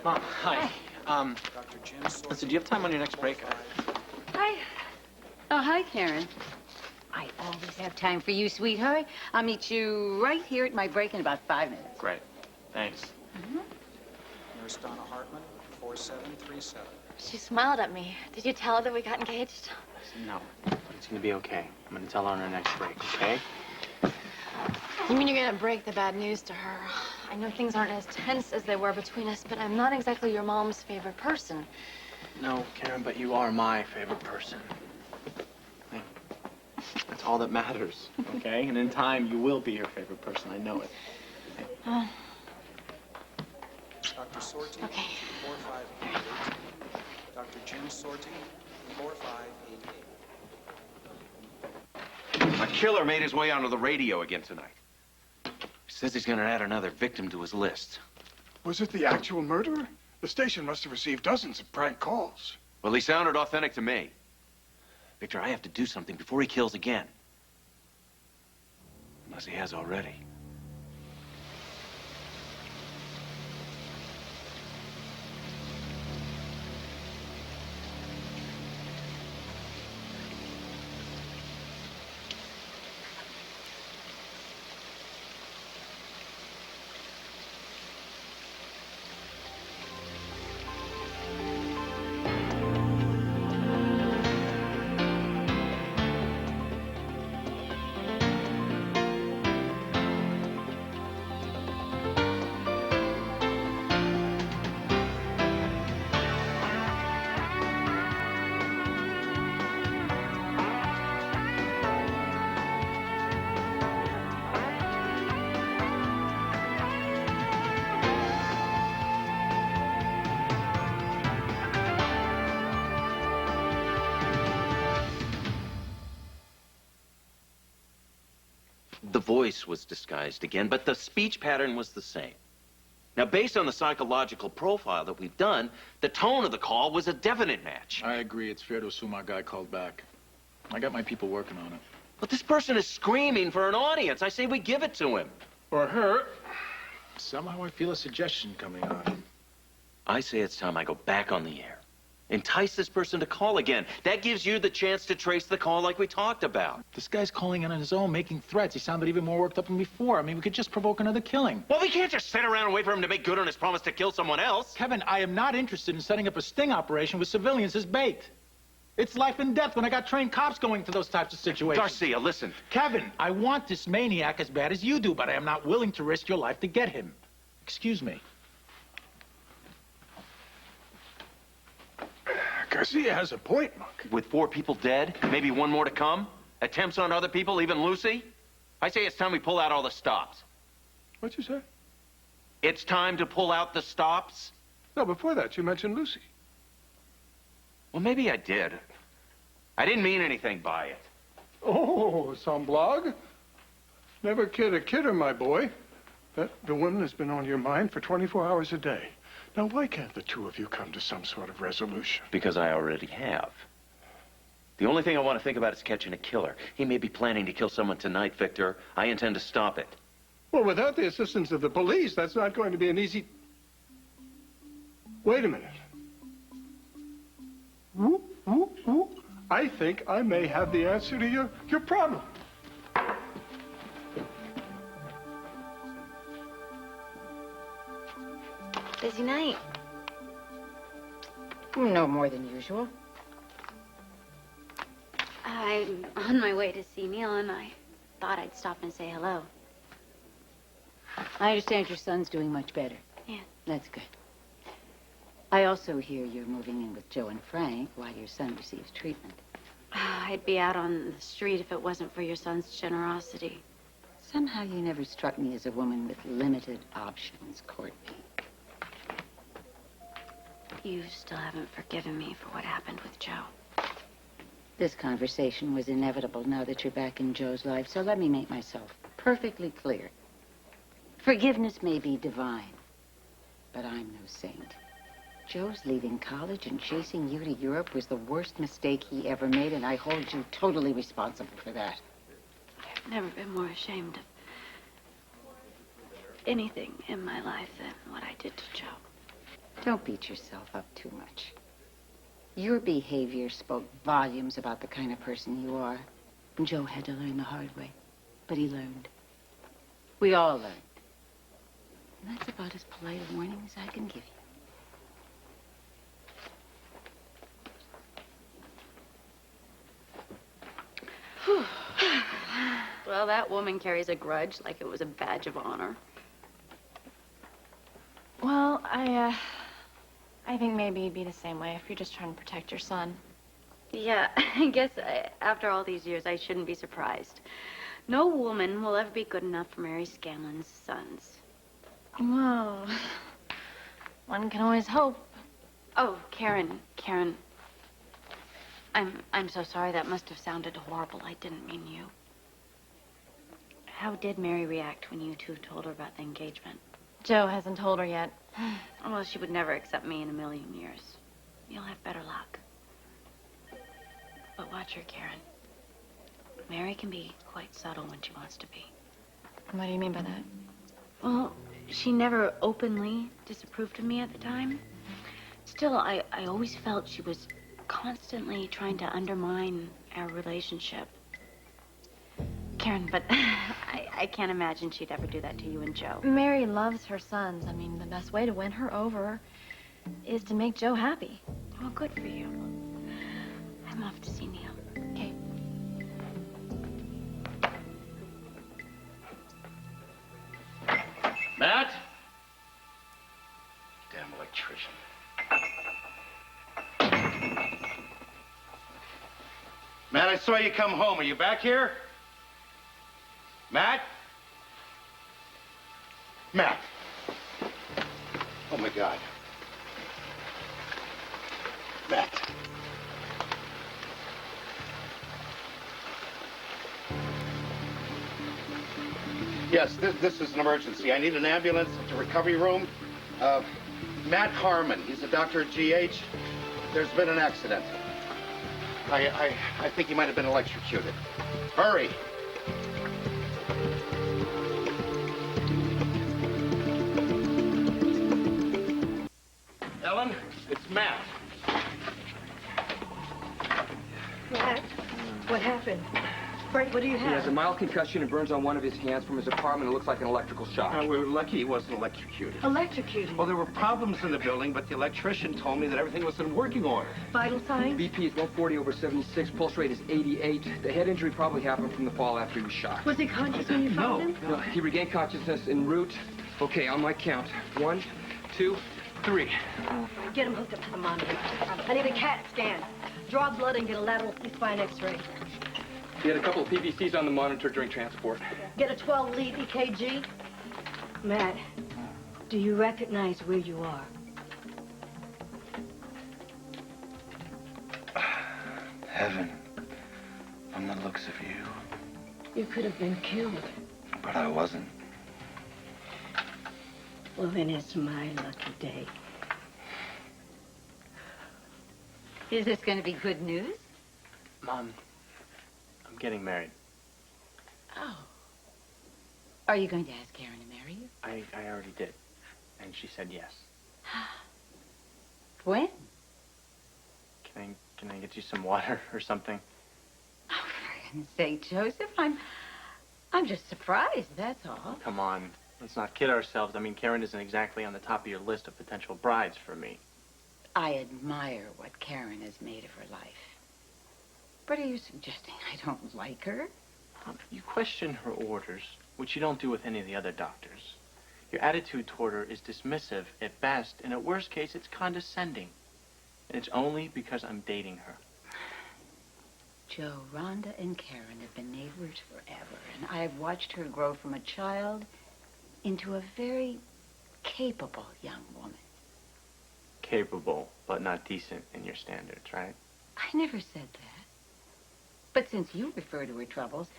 Mom, hi. Listen, do you have time on your next break? Hi. Oh, hi, Karen. I always have time for you, sweetheart. I'll meet you right here at my break in about 5 minutes. Great. Thanks. Nurse Donna Hartman, 4737. She smiled at me. Did you tell her that we got engaged? No, but it's gonna be okay. I'm gonna tell her on our next break, okay? You mean you're gonna break the bad news to her? I know things aren't as tense as they were between us, but I'm not exactly your mom's favorite person. No, Karen, but you are my favorite person. Hey, that's all that matters, okay? And in time, you will be your favorite person. I know it. Hey. Dr. Sorti, Okay. 4588. Dr. Jim Sorti, 4588. A killer made his way onto the radio again tonight. He says he's gonna add another victim to his list. Was it the actual murderer? The station must have received dozens of prank calls. Well, he sounded authentic to me. Victor, I have to do something before he kills again. Unless he has already. The voice was disguised again, but the speech pattern was the same. Now, based on the psychological profile that we've done, the tone of the call was a definite match. I agree. It's fair to assume our guy called back. I got my people working on it. But this person is screaming for an audience. I say we give it to him. Or her. Somehow I feel a suggestion coming on. I say it's time I go back on the air. Entice this person to call again. That gives you the chance to trace the call like we talked about. This guy's calling in on his own, making threats. He sounded even more worked up than before. I mean, we could just provoke another killing. Well, we can't just sit around and wait for him to make good on his promise to kill someone else. Kevin, I am not interested in setting up a sting operation with civilians as bait. It's life and death when I got trained cops going to those types of situations. Garcia, listen. Kevin, I want this maniac as bad as you do, but I am not willing to risk your life to get him. Excuse me. Garcia has a point, Monk. With 4 people dead, maybe 1 more to come, attempts on other people, even Lucy, I say it's time we pull out all the stops. What'd you say? It's time to pull out the stops? No, before that, you mentioned Lucy. Well, maybe I did. I didn't mean anything by it. Oh, some blog? Never kid a kidder, my boy. The woman has been on your mind for 24 hours a day. Now, why can't the two of you come to some sort of resolution? Because I already have. The only thing I want to think about is catching a killer. He may be planning to kill someone tonight, Victor. I intend to stop it. Well, without the assistance of the police, that's not going to be an easy... Wait a minute. Whoop, whoop, whoop. I think I may have the answer to your problem. Busy night. No more than usual. I'm on my way to see Neil, and I thought I'd stop and say hello. I understand your son's doing much better. Yeah. That's good. I also hear you're moving in with Joe and Frank while your son receives treatment. I'd be out on the street if it wasn't for your son's generosity. Somehow you never struck me as a woman with limited options, Courtney. You still haven't forgiven me for what happened with Joe. This conversation was inevitable now that you're back in Joe's life, so let me make myself perfectly clear. Forgiveness may be divine, but I'm no saint. Joe's leaving college and chasing you to Europe was the worst mistake he ever made, and I hold you totally responsible for that. I've never been more ashamed of anything in my life than what I did to Joe. Don't beat yourself up too much. Your behavior spoke volumes about the kind of person you are. And Joe had to learn the hard way. But he learned. We all learned. And that's about as polite a warning as I can give you. Well, that woman carries a grudge like it was a badge of honor. Well, I think maybe you'd be the same way if you're just trying to protect your son. Yeah, I guess after all these years, I shouldn't be surprised. No woman will ever be good enough for Mary Scanlon's sons. Well, one can always hope. Oh, Karen. I'm so sorry. That must have sounded horrible. I didn't mean you. How did Mary react when you two told her about the engagement? Joe hasn't told her yet. Well, she would never accept me in a million years. You'll have better luck. But watch her, Karen. Mary can be quite subtle when she wants to be. What do you mean by that? Well, she never openly disapproved of me at the time. Still, I always felt she was constantly trying to undermine our relationship. Karen, but I can't imagine she'd ever do that to you and Joe. Mary loves her sons. I mean, the best way to win her over is to make Joe happy. Well, good for you. I'm off to see Neil. Okay. Matt? Damn electrician. Matt, I saw you come home. Are you back here? Matt? Matt! Oh, my God. Matt. Yes, this is an emergency. I need an ambulance at the recovery room. Matt Harmon, he's a doctor at GH. There's been an accident. I think he might have been electrocuted. Hurry. Ellen, it's Matt. Matt, what happened? Frank, what do you have? He has a mild concussion and burns on one of his hands from his apartment. It looks like an electrical shock. We were lucky he wasn't electrocuted. Electrocuted. Well, there were problems in the building, but the electrician told me that everything was in working order. Vital signs? BP is 140/76. Pulse rate is 88. The head injury probably happened from the fall after he was shot. Was he conscious when you found him? No, he regained consciousness en route. Okay, on my count. 1, 2, 3. Get him hooked up to the monitor. I need a CAT scan. Draw blood and get a lateral C-spine X-ray. He had a couple of PVCs on the monitor during transport. Get a 12-lead EKG. Matt, do you recognize where you are? Heaven, from the looks of you. You could have been killed. But I wasn't. Well, then it's my lucky day. Is this going to be good news? Mom, I'm getting married. Oh. Are you going to ask Karen to marry you? I already did. And she said yes. When? Can I get you some water or something? Oh, for heaven's sake, Joseph, I'm just surprised, that's all. Come on. Let's not kid ourselves. I mean, Karen isn't exactly on the top of your list of potential brides for me. I admire what Karen has made of her life. But are you suggesting I don't like her? You question her orders, which you don't do with any of the other doctors. Your attitude toward her is dismissive at best, and at worst case, it's condescending. And it's only because I'm dating her. Joe, Rhonda and Karen have been neighbors forever, and I've watched her grow from a child into a very capable young woman. Capable, but not decent in your standards, right? I never said that. But since you refer to her troubles,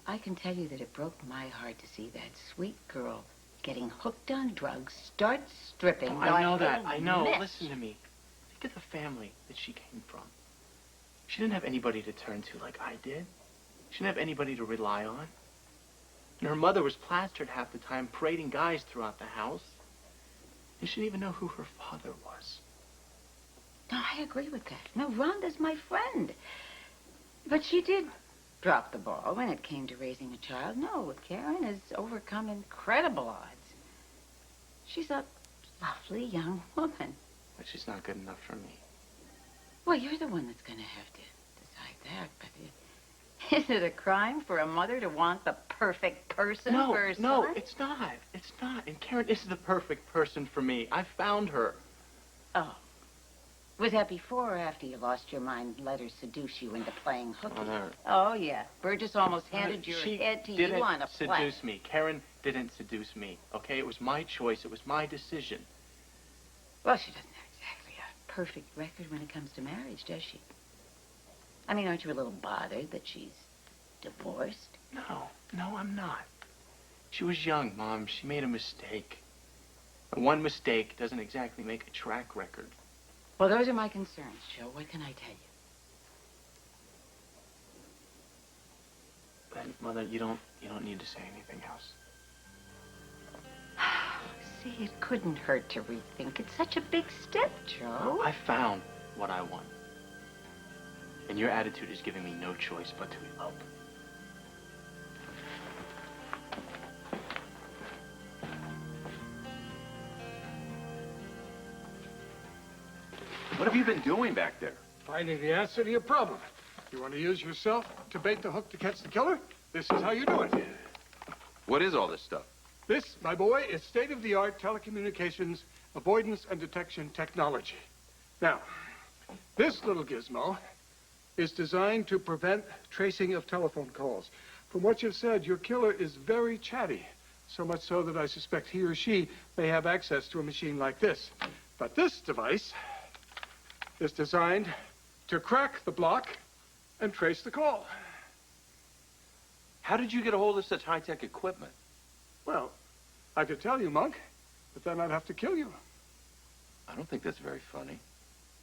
I can tell you that it broke my heart to see that sweet girl getting hooked on drugs, start stripping. Oh, I know that. whole I know. mess. Listen to me. Think of the family that she came from. She didn't have anybody to turn to like I did. She didn't have anybody to rely on. And her mother was plastered half the time, parading guys throughout the house. You should even know who her father was. No, I agree with that. No, Rhonda's my friend. But she did drop the ball when it came to raising a child. No, Karen has overcome incredible odds. She's a lovely young woman. But she's not good enough for me. Well, you're the one that's going to have to decide that. But is it a crime for a mother to want the perfect person for her son? No, it's not. It's not. And Karen is the perfect person for me. I found her. Oh. Was that before or after you lost your mind and let her seduce you into playing hooky? Oh, yeah. Burgess almost handed your head to you on a plaque. She didn't seduce me. Karen didn't seduce me, okay? It was my choice. It was my decision. Well, she doesn't have exactly a perfect record when it comes to marriage, does she? I mean, aren't you a little bothered that she's divorced? No, I'm not. She was young, Mom. She made a mistake. And one mistake doesn't exactly make a track record. Well, those are my concerns, Joe. What can I tell you? Then, Mother, you don't need to say anything else. See, it couldn't hurt to rethink. It's such a big step, Joe. I found what I want. And your attitude is giving me no choice but to elope. What have you been doing back there? Finding the answer to your problem. You want to use yourself to bait the hook to catch the killer? This is how you do it. What is all this stuff? This, my boy, is state-of-the-art telecommunications avoidance and detection technology. Now, this little gizmo is designed to prevent tracing of telephone calls. From what you've said, your killer is very chatty, so much so that I suspect he or she may have access to a machine like this. But this device is designed to crack the block and trace the call. How did you get a hold of such high-tech equipment? Well, I could tell you, Monk, but then I'd have to kill you. I don't think that's very funny.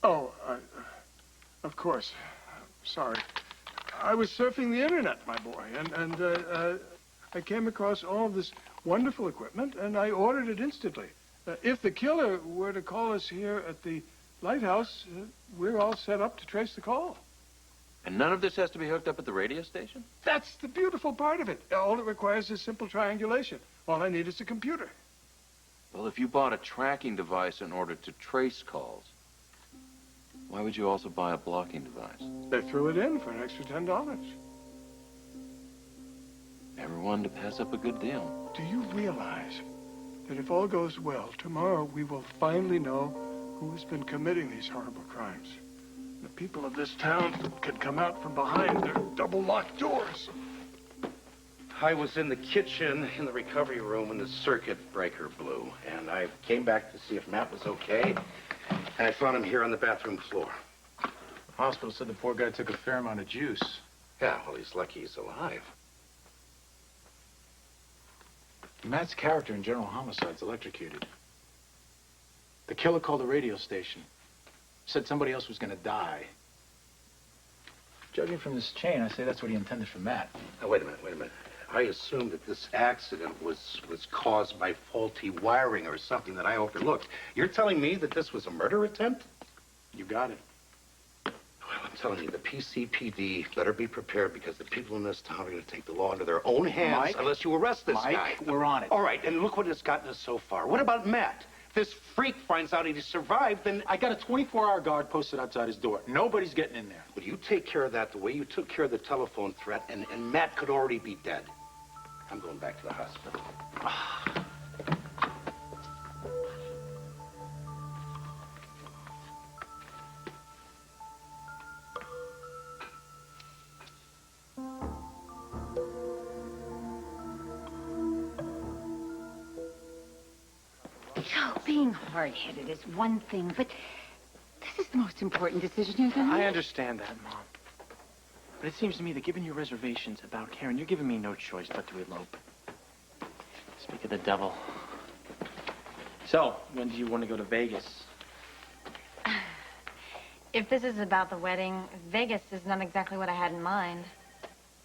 Oh, of course. Sorry. I was surfing the internet, my boy, and I came across all of this wonderful equipment, and I ordered it instantly. If the killer were to call us here at the lighthouse, we're all set up to trace the call. And none of this has to be hooked up at the radio station? That's the beautiful part of it. All it requires is simple triangulation. All I need is a computer. Well, if you bought a tracking device in order to trace calls, why would you also buy a blocking device? They threw it in for an extra $10. Never one to pass up a good deal. Do you realize that if all goes well, tomorrow we will finally know who has been committing these horrible crimes? The people of this town can come out from behind their double-locked doors. I was in the kitchen in the recovery room when the circuit breaker blew, and I came back to see if Matt was okay, and I found him here on the bathroom floor. The hospital said the poor guy took a fair amount of juice. Yeah, well, he's lucky he's alive. Matt's character in General Homicide's electrocuted. The killer called the radio station. Said somebody else was going to die. Judging from this chain, I say that's what he intended for Matt. Now, wait a minute. I assumed that this accident was caused by faulty wiring or something that I overlooked. You're telling me that this was a murder attempt? You got it. Well, I'm telling you, the PCPD better be prepared because the people in this town are going to take the law into their own hands Mike, unless you arrest this guy. Mike, we're on it. All right, and look what it's gotten us so far. What about Matt? If this freak finds out he survived, then... I got a 24-hour guard posted outside his door. Nobody's getting in there. Well, you take care of that the way you took care of the telephone threat, and Matt could already be dead. I'm going back to the hospital. Joe, being hard-headed is one thing, but this is the most important decision you're going to make. I understand that, Mom. But it seems to me that given your reservations about Karen, you're giving me no choice but to elope. Speak of the devil. So, when do you want to go to Vegas? If this is about the wedding, Vegas is not exactly what I had in mind.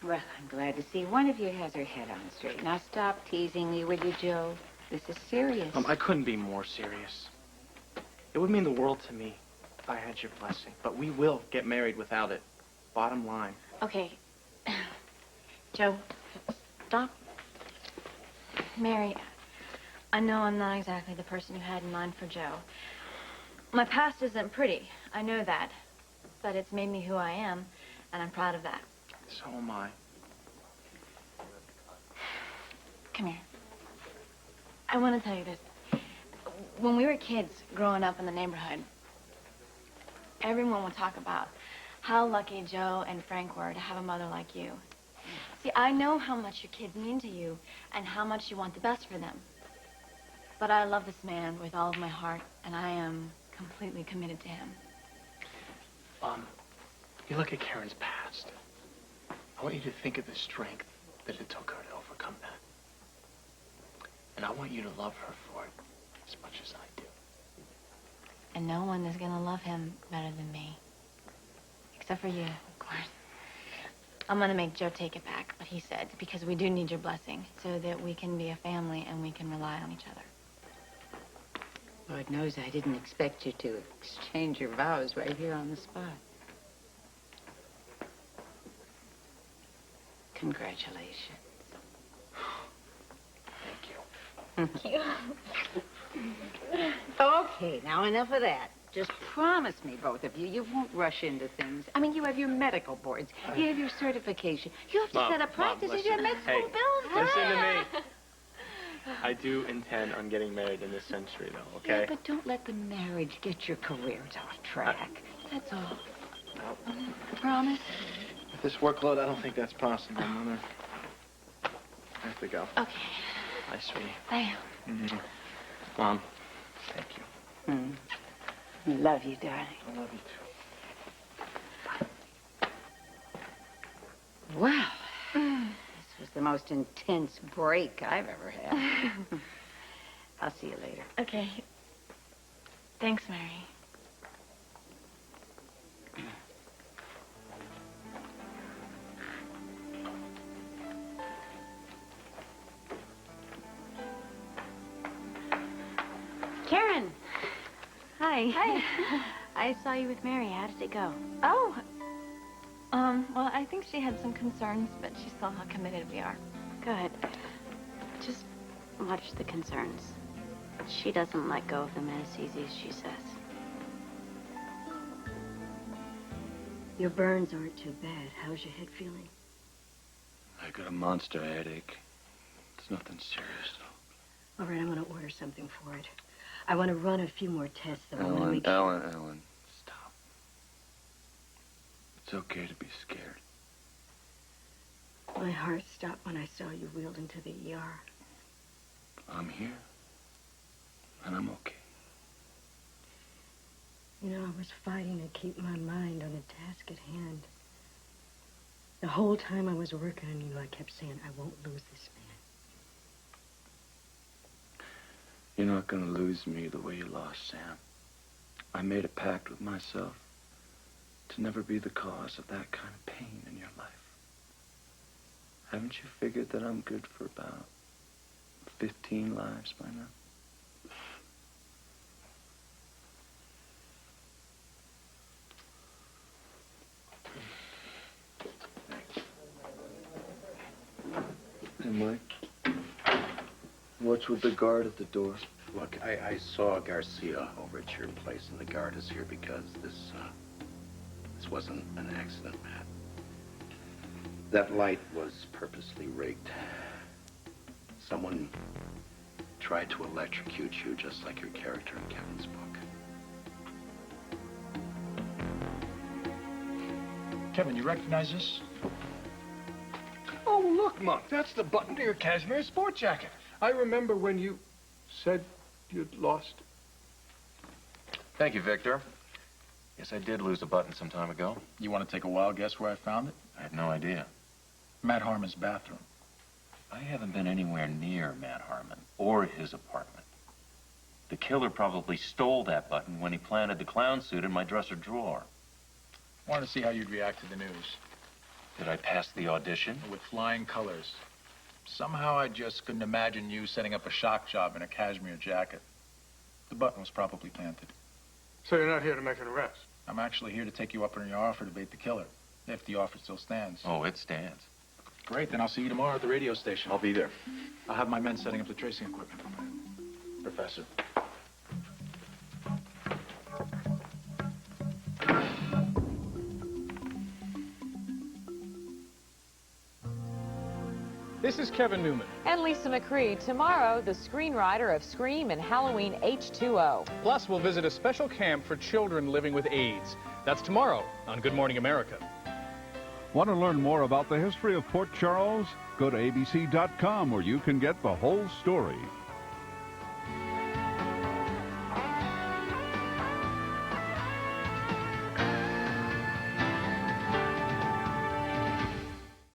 Well, I'm glad to see one of you has her head on straight. Now stop teasing me, will you, Joe? This is serious. I couldn't be more serious. It would mean the world to me if I had your blessing, but we will get married without it. Bottom line. Okay. Joe, stop. Mary, I know I'm not exactly the person you had in mind for Joe. My past isn't pretty. I know that. But it's made me who I am, and I'm proud of that. So am I. Come here. I want to tell you this. When we were kids growing up in the neighborhood, everyone would talk about how lucky Joe and Frank were to have a mother like you. See, I know how much your kids mean to you and how much you want the best for them. But I love this man with all of my heart, and I am completely committed to him. You look at Karen's past. I want you to think of the strength that it took her to overcome that. And I want you to love her for it as much as I do. And no one is gonna love him better than me. Except for you, of course. I'm gonna make Joe take it back, what he said, because we do need your blessing so that we can be a family and we can rely on each other. Lord knows I didn't expect you to exchange your vows right here on the spot. Congratulations. Thank you. Okay, now enough of that. Just promise me, both of you, you won't rush into things. I mean, you have your medical boards. You have your certification. You have to Mom, set up practice. You have med school bills. Listen to me. I do intend on getting married in this century, though, okay? Yeah, but don't let the marriage get your careers off track. That's all. Promise? With this workload, I don't think that's possible, Mother. I have to go. Okay. Bye, sweetie. Bye. Mm-hmm. Mom, thank you. Love you, darling. I love you, too. Well, this was the most intense break I've ever had. I'll see you later. Okay. Thanks, Mary. Karen! Hi. Hi. I saw you with Mary. How did it go? Oh. Well, I think she had some concerns, but she saw how committed we are. Good. Just watch the concerns. She doesn't let go of them as easy as she says. Your burns aren't too bad. How's your head feeling? I got a monster headache. It's nothing serious, though. All right, I'm going to order something for it. I want to run a few more tests, though. Ellen, stop. It's okay to be scared. My heart stopped when I saw you wheeled into the ER. I'm here. And I'm okay. You know, I was fighting to keep my mind on the task at hand. The whole time I was working on you, I kept saying, I won't lose this man. You're not gonna lose me the way you lost Sam. I made a pact with myself to never be the cause of that kind of pain in your life. Haven't you figured that I'm good for about 15 lives by now? Hey, Mike. What's with the guard at the door? Look, I saw Garcia over at your place, and the guard is here because this wasn't an accident, Matt. That light was purposely rigged. Someone tried to electrocute you just like your character in Kevin's book. Kevin, you recognize this? Oh, look, Monk, that's the button to your cashmere sport jacket. I remember when you said you'd lost. Thank you, Victor. Yes, I did lose a button some time ago. You want to take a wild guess where I found it? I had no idea. Matt Harmon's bathroom. I haven't been anywhere near Matt Harmon or his apartment. The killer probably stole that button when he planted the clown suit in my dresser drawer. Wanted to see how you'd react to the news. Did I pass the audition? With flying colors. Somehow I just couldn't imagine you setting up a shock job in a cashmere jacket. The button was probably planted. So you're not here to make an arrest? I'm actually here to take you up on your offer to bait the killer, if the offer still stands. Oh, it stands. Great, then I'll see you tomorrow at the radio station. I'll be there. I'll have my men setting up the tracing equipment. Professor. This is Kevin Newman. And Lisa McCree. Tomorrow, the screenwriter of Scream and Halloween H2O. Plus, we'll visit a special camp for children living with AIDS. That's tomorrow on Good Morning America. Want to learn more about the history of Port Charles? Go to abc.com where you can get the whole story.